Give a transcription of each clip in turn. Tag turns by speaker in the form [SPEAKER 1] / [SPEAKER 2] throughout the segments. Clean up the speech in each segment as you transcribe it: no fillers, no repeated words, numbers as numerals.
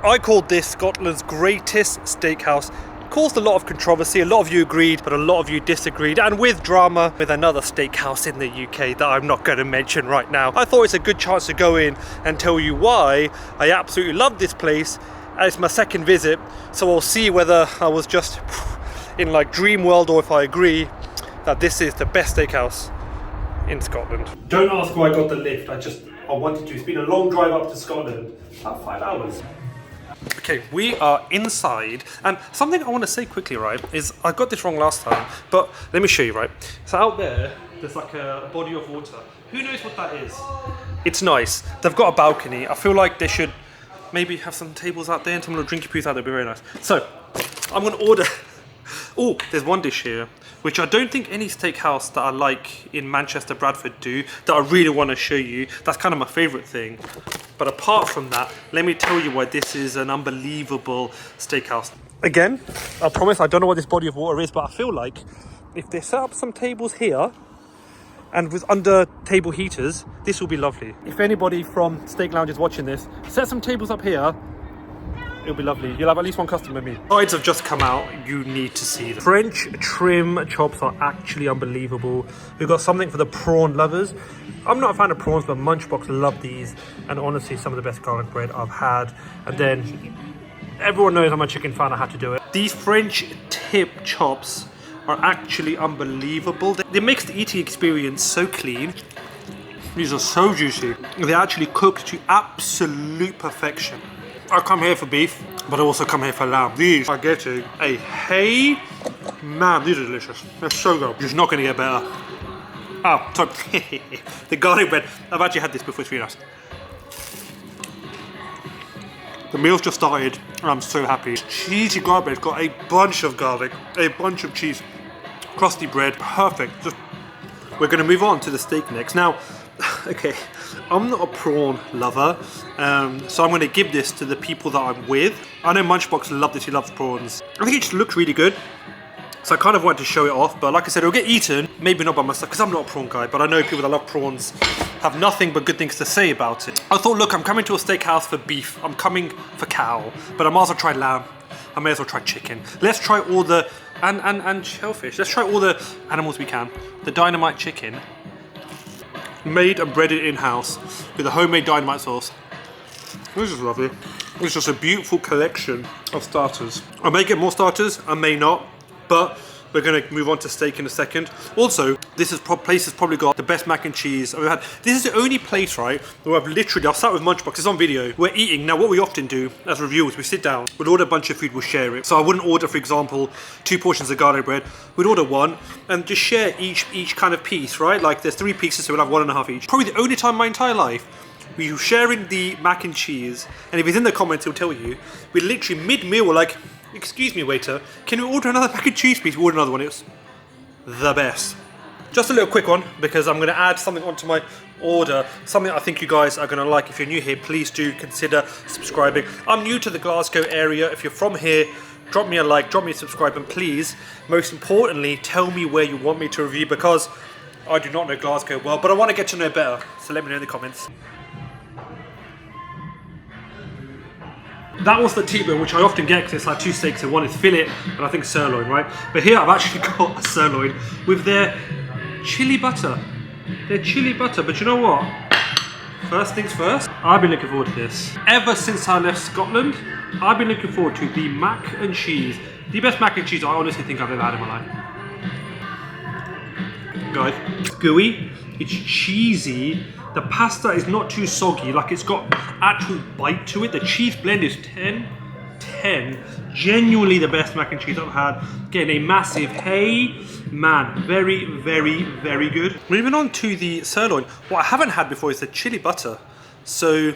[SPEAKER 1] I called this Scotland's greatest steakhouse. Caused a lot of controversy, a lot of you agreed, but a lot of you disagreed, and with drama with another steakhouse in the UK that I'm not going to mention right now. I thought it's a good chance to go in and tell you why I absolutely love this place, and it's my second visit, so we'll see whether I was just in like dream world or if I agree that this is the best steakhouse in Scotland. Don't ask why I got the lift, I wanted to. It's been a long drive up to Scotland, about 5 hours. Okay, we are inside, and something I want to say quickly, right, is I got this wrong last time, but let me show you, right. So out there's like a body of water. Who knows what that is? It's nice. They've got a balcony. I feel like they should maybe have some tables out there and some little drinky booths out there. It'd be very nice. So, I'm going to order... Oh, there's one dish here, which I don't think any steakhouse that I like in Manchester, Bradford do, that I really want to show you. That's kind of my favourite thing. But apart from that, let me tell you why this is an unbelievable steakhouse. Again, I promise I don't know what this body of water is, but I feel like if they set up some tables here, and with under table heaters, this will be lovely. If anybody from Steak Lounge is watching this, set some tables up here, it'll be lovely. You'll have at least one customer with me. Sides have just come out. You need to see them. French trim chops are actually unbelievable. We've got something for the prawn lovers. I'm not a fan of prawns, but Munchbox love these. And honestly, some of the best garlic bread I've had. And then, everyone knows I'm a chicken fan, I had to do it. These French tip chops are actually unbelievable. They make the eating experience so clean. These are so juicy. They actually cook to absolute perfection. I come here for beef, but I also come here for lamb. These are getting a HEYMAN. These are delicious. They're so good. It's not going to get better. Oh, sorry. The garlic bread. I've actually had this before. It's really nice. The meal's just started, and I'm so happy. Cheesy garlic bread. It's got a bunch of garlic, a bunch of cheese, crusty bread. Perfect. We're going to move on to the steak next. Now, okay, I'm not a prawn lover, so I'm going to give this to the people that I'm with. I know Munchbox love this, he loves prawns. I think it just looks really good, so I kind of wanted to show it off, but like I said, it'll get eaten, maybe not by myself, because I'm not a prawn guy, but I know people that love prawns have nothing but good things to say about it. I thought, look, I'm coming to a steakhouse for beef, I'm coming for cow, but I might as well try lamb, I may as well try chicken. Let's try all the, and shellfish, let's try all the animals we can. The dynamite chicken, made and breaded in-house with a homemade dynamite sauce. This is lovely. It's just a beautiful collection of starters. I may get more starters, I may not, but we're going to move on to steak in a second. Also, this place has probably got the best mac and cheese I've had. This is the only place, right, where I've sat with Munchbox, it's on video, we're eating. Now, what we often do as reviewers, we sit down, we'll order a bunch of food, we'll share it. So I wouldn't order, for example, 2 portions of garlic bread. We'd order one and just share each kind of piece, right? Like there's 3 pieces, so we'll have 1.5 each. Probably the only time in my entire life we were sharing the mac and cheese, and if he's in the comments, he'll tell you, we literally mid-meal were like, excuse me, waiter, can we order another mac and cheese, please? We ordered another one. It was the best. Just a little quick one, because I'm going to add something onto my order, something I think you guys are going to like. If you're new here, please do consider subscribing. I'm new to the Glasgow area. If you're from here, drop me a like, drop me a subscribe, and please, most importantly, tell me where you want me to review, because I do not know Glasgow well, but I want to get to know it better, so let me know in the comments. That was the T-bone, which I often get because it's like 2 steaks in one. Is fillet and I think sirloin, right? But here I've actually got a sirloin with their chili butter. Their chili butter, but you know what? First things first, I've been looking forward to this. Ever since I left Scotland, I've been looking forward to the mac and cheese. The best mac and cheese I honestly think I've ever had in my life. Guys, it's gooey, it's cheesy. The pasta is not too soggy, like it's got actual bite to it. The cheese blend is 10. Genuinely the best mac and cheese I've had. Getting a massive HEYMAN. Very, very, very good. Moving on to the sirloin. What I haven't had before is the chili butter. So,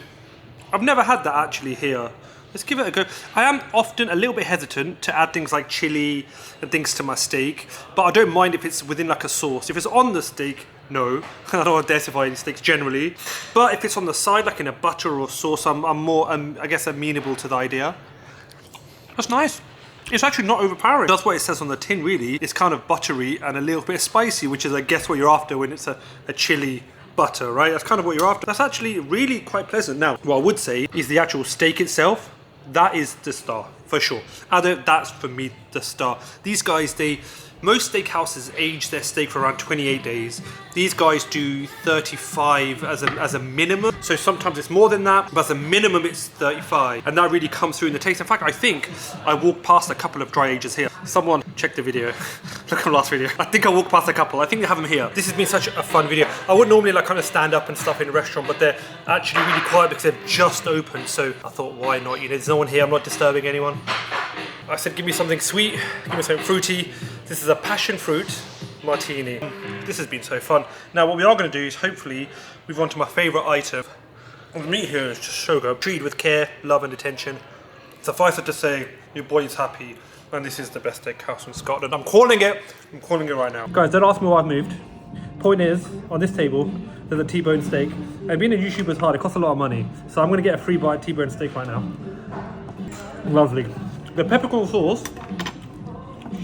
[SPEAKER 1] I've never had that actually here. Let's give it a go. I am often a little bit hesitant to add things like chili and things to my steak, but I don't mind if it's within like a sauce. If it's on the steak, no. I don't identify any steaks generally. But if it's on the side, like in a butter or sauce, I'm more, I guess, amenable to the idea. That's nice. It's actually not overpowering. That's what it says on the tin, really. It's kind of buttery and a little bit spicy, which is, I guess, what you're after when it's a chili butter, right? That's kind of what you're after. That's actually really quite pleasant. Now, what I would say is the actual steak itself, That is the star, for sure. That's for me the star. These guys, most steakhouses age their steak for around 28 days. These guys do 35 as a minimum. So sometimes it's more than that, but as a minimum it's 35. And that really comes through in the taste. In fact, I think I walked past a couple of dry ages here. Someone check the video. Look at the last video. I think I walked past a couple. I think they have them here. This has been such a fun video. I would normally like kind of stand up and stuff in a restaurant, but they're actually really quiet because they've just opened. So I thought, why not? You know, there's no one here. I'm not disturbing anyone. I said, give me something sweet, give me something fruity. This is a passion fruit martini. This has been so fun. Now what we are going to do is hopefully move on to my favourite item. And the meat here is just so good. Treated with care, love and attention. Suffice it to say, your boy is happy. And this is the best steakhouse in Scotland. I'm calling it right now. Guys, don't ask me why I've moved. Point is, on this table, there's a T-bone steak. And being a YouTuber is hard, it costs a lot of money. So I'm going to get a free bite T-bone steak right now. Lovely. The peppercorn sauce,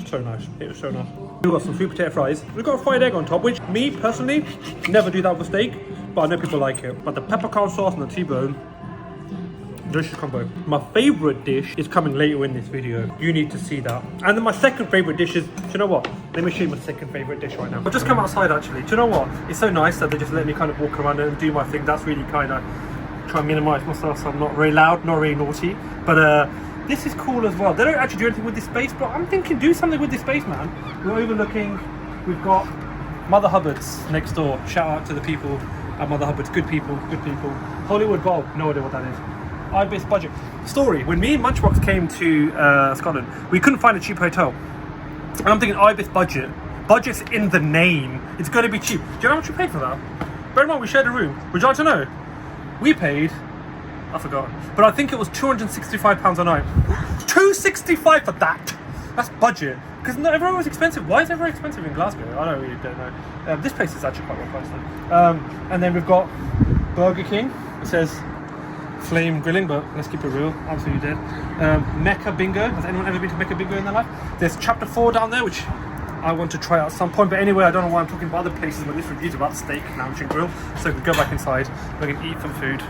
[SPEAKER 1] so nice. It was so nice. We've got some sweet potato fries. We've got a fried egg on top, which me personally never do that with a steak, but I know people like it. But the peppercorn sauce and the T-bone, delicious combo. My favourite dish is coming later in this video. You need to see that. And then my second favourite dish is, do you know what? Let me show you my second favourite dish right now. I've just come outside actually. Do you know what? It's so nice that they just let me kind of walk around and do my thing. That's really kind of try and minimise myself so I'm not very loud, not very naughty. But this is cool as well. They don't actually do anything with this space, but I'm thinking do something with this space, man. We're overlooking, we've got Mother Hubbard's next door. Shout out to the people at Mother Hubbard's. Good people, good people. Hollywood Bowl, no idea what that is. Ibis budget. Story, when me and Munchbox came to Scotland, we couldn't find a cheap hotel. And I'm thinking Ibis budget. Budget's in the name. It's going to be cheap. Do you know how much we paid for that? Bear in mind, we shared a room. Would you like to know? We paid, I forgot, but I think it was £265 a night. £265 for that. That's budget. Because everyone was expensive. Why is everyone expensive in Glasgow? I don't know. This place is actually quite well priced though. And then we've got Burger King. It says flame grilling, but let's keep it real. Absolutely dead. Mecca Bingo. Has anyone ever been to Mecca Bingo in their life? There's Chapter 4 down there, which I want to try out at some point. But anyway, I don't know why I'm talking about other places where this review's about steak, lounge and grill. So we can go back inside. We can eat some food.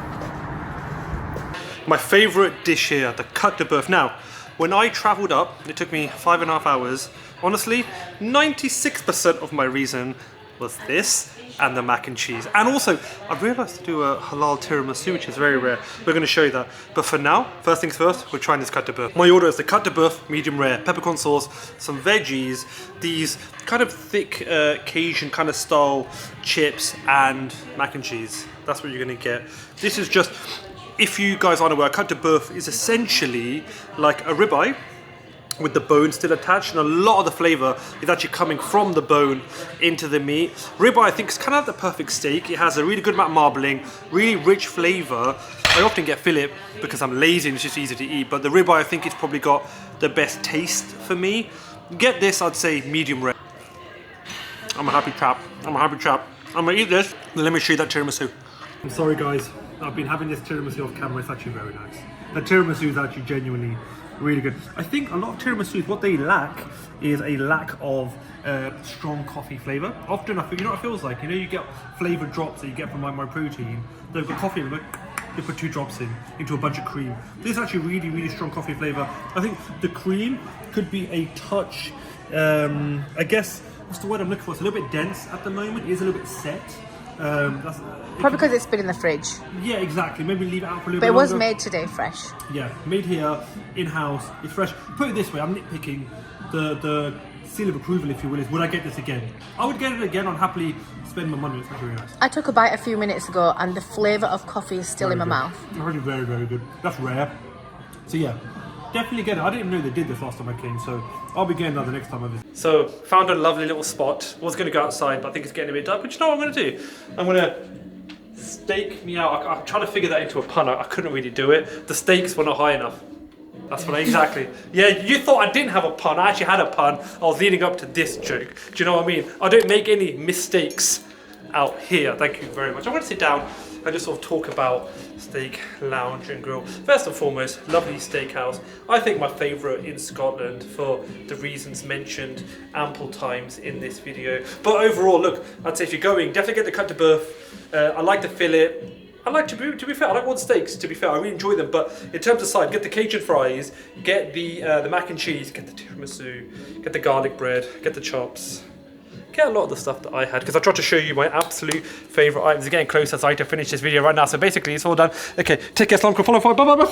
[SPEAKER 1] My favourite dish here, the Côte de Boeuf. Now, when I travelled up, it took me 5.5 hours. Honestly, 96% of my reason was this and the mac and cheese. And also, I realised to do a halal tiramisu, which is very rare. We're going to show you that. But for now, first things first, we're trying this Côte de Boeuf. My order is the Côte de Boeuf, medium rare, peppercorn sauce, some veggies, these kind of thick Cajun kind of style chips, and mac and cheese. That's what you're going to get. This is just... If you guys aren't aware, Côte de Boeuf is essentially like a ribeye with the bone still attached, and a lot of the flavour is actually coming from the bone into the meat. Ribeye, I think, is kind of the perfect steak. It has a really good amount of marbling, really rich flavour. I often get fillet because I'm lazy and it's just easy to eat, but the ribeye, I think, it's probably got the best taste for me. Get this, I'd say medium rare. I'm a happy chap. I'm gonna eat this, then let me show you that tiramisu. I'm sorry guys, I've been having this tiramisu off camera. It's actually very nice. The tiramisu is actually genuinely really good. I think a lot of tiramisus, what they lack is a lack of strong coffee flavour. Often, you know what it feels like? You know, you get flavoured drops that you get from my protein. They've got coffee in them. You put 2 drops into a bunch of cream. This is actually really, really strong coffee flavour. I think the cream could be a touch, I guess, what's the word I'm looking for? It's a little bit dense at the moment. It is a little bit set.
[SPEAKER 2] Probably because it's been in the fridge.
[SPEAKER 1] Yeah, exactly. Maybe leave it out for a little bit
[SPEAKER 2] But it was
[SPEAKER 1] longer.
[SPEAKER 2] made today fresh.
[SPEAKER 1] Yeah, made here, in-house, it's fresh. Put it this way, I'm nitpicking. The seal of approval, if you will, is would I get this again? I would get it again. I'd happily spend my money. It's actually really nice.
[SPEAKER 2] I took a bite a few minutes ago and the flavour of coffee is still in my mouth.
[SPEAKER 1] It's really very, very good. That's rare. So yeah, definitely get it. I didn't even know they did this last time I came, so I'll be getting that the next time I visit. So, found a lovely little spot. Was going to go outside, but I think it's getting a bit dark. But you know what I'm going to do? I'm going to stake me out. I'm trying to figure that into a pun. I couldn't really do it. The stakes were not high enough. That's what exactly. Yeah, you thought I didn't have a pun. I actually had a pun. I was leading up to this joke. Do you know what I mean? I don't make any mistakes out here. Thank you very much. I'm going to sit down and just sort of talk about steak, lounge and grill. First and foremost, lovely steakhouse. I think my favourite in Scotland for the reasons mentioned ample times in this video. But overall, look, I'd say if you're going, definitely get the Côte de Boeuf. I like the fillet. I like to be fair. I like wooden steaks. To be fair, I really enjoy them. But in terms of side, get the Cajun fries, get the mac and cheese, get the tiramisu, get the garlic bread, get the chops. Get a lot of the stuff that I had because I tried to show you my absolute favourite items. It's getting closer, so I have to finish this video right now. So basically, it's all done. Okay, take care, Slumco, follow, bye bye.